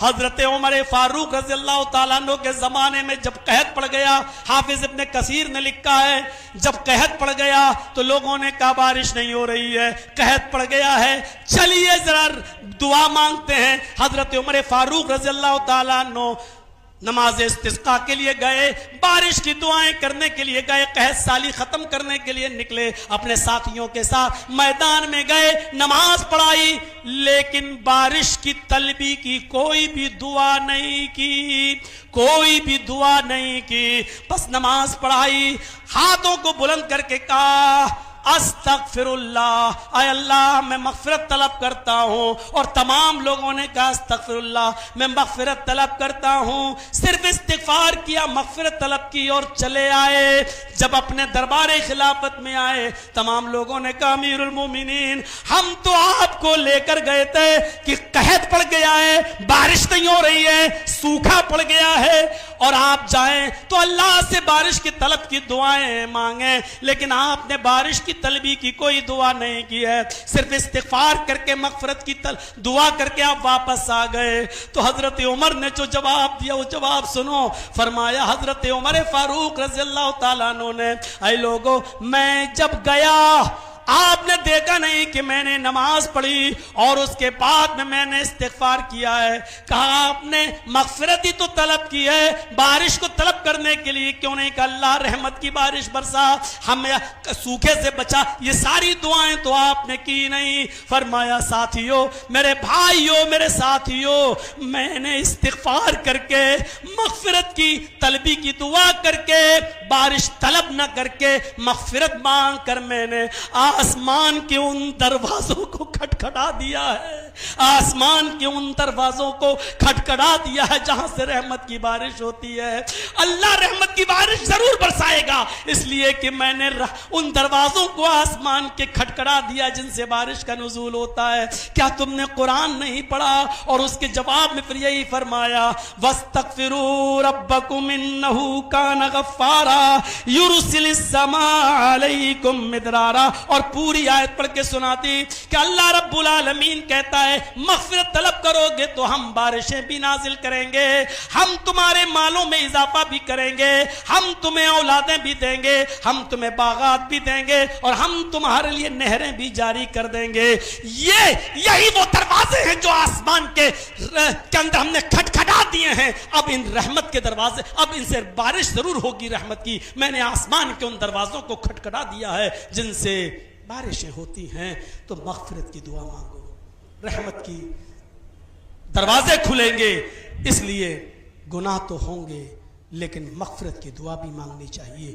حضرت عمر فاروق رضی اللہ تعالیٰ عنہ کے زمانے میں جب قحط پڑ گیا، حافظ ابن کثیر نے لکھا ہے جب قحط پڑ گیا تو لوگوں نے کہا بارش نہیں ہو رہی ہے، قحط پڑ گیا ہے، چلیے ذرا دعا مانگتے ہیں۔ حضرت عمر فاروق رضی اللہ تعالیٰ عنہ نماز استسقاء کے لیے گئے، بارش کی دعائیں کرنے کے لیے گئے، قحط سالی ختم کرنے کے لیے نکلے، اپنے ساتھیوں کے ساتھ میدان میں گئے، نماز پڑھائی، لیکن بارش کی طلبی کی، کوئی بھی دعا نہیں کی، کوئی بھی دعا نہیں کی، بس نماز پڑھائی، ہاتھوں کو بلند کر کے کہا استغفر اللہ، اے اللہ میں مغفرت طلب کرتا ہوں، اور تمام لوگوں نے کہا استغفر اللہ میں مغفرت طلب کرتا ہوں، صرف استغفار کیا، مغفرت طلب کی اور چلے آئے۔ جب اپنے دربار خلافت میں آئے تمام لوگوں نے کہا امیر المومنین ہم تو آپ کو لے کر گئے تھے کہ قحط پڑ گیا ہے، بارش نہیں ہو رہی ہے، سوکھا پڑ گیا ہے، اور آپ جائیں تو اللہ سے بارش کی طلب کی دعائیں مانگیں، لیکن آپ نے بارش کی طلبی کی کوئی دعا نہیں کی ہے، صرف استغفار کر کے مغفرت کی دعا کر کے آپ واپس آ گئے۔ تو حضرت عمر نے جو جواب دیا وہ جواب سنو، فرمایا حضرت عمر فاروق رضی اللہ تعالیٰ عنہ نے، اے لوگو میں جب گیا آپ نے دیکھا نہیں کہ میں نے نماز پڑھی اور اس کے بعد میں نے استغفار کیا ہے، کہا آپ نے مغفرت ہی تو طلب کی ہے، بارش کو طلب کرنے کے لیے کیوں نہیں کہ اللہ رحمت کی بارش برسا، ہمیں سوکھے سے بچا، یہ ساری دعائیں تو آپ نے کی نہیں۔ فرمایا ساتھیو، میرے بھائیو، میرے ساتھیو، میں نے استغفار کر کے مغفرت کی طلبی کی دعا کر کے، بارش طلب نہ کر کے مغفرت مانگ کر میں نے آسمان کے ان دروازوں کو کھٹکھٹا دیا ہے، آسمان کے ان دروازوں کو کھٹکھٹا دیا ہے جہاں سے رحمت کی بارش ہوتی ہے۔ اللہ رحمت کی بارش ضرور برسائے گا، اس لیے کہ میں نے ان دروازوں کو آسمان کے کھٹکھٹا دیا جن سے بارش کا نزول ہوتا ہے۔ کیا تم نے قرآن نہیں پڑھا؟ اور اس کے جواب میں پھر یہی فرمایا وَاسْتَغْفِرُوا رَبَّكُمْ إِنَّهُ كَانَ غَفَّارًا يُرْسِلِ السَّمَاءَ عَلَيْكُمْ مِدْرَارًا، اور پوری آیت پڑھ کے سناتی کہ اللہ رب العالمین کہتا ہے مغفرت طلب کرو گے تو ہم بارشیں بھی نازل کریں گے، ہم تمہارے مالوں میں اضافہ بھی کریں گے، ہم تمہیں اولادیں بھی دیں گے، ہم تمہیں باغات بھی دیں گے، اور ہم تمہارے لیے نہریں بھی جاری کر دیں گے۔ یہی وہ دروازے ہیں جو آسمان کے اندر ہم نے کھٹکھٹا دیے ہیں، اب ان رحمت کے دروازے، اب ان سے بارش ضرور ہوگی رحمت کی، میں نے آسمان کے ان دروازوں کو کھٹکھٹا دیا ہے جن سے بارشیں ہوتی ہیں۔ تو مغفرت کی دعا مانگو، رحمت کی دروازے کھلیں گے، اس لیے گناہ تو ہوں گے لیکن مغفرت کی دعا بھی مانگنی چاہیے۔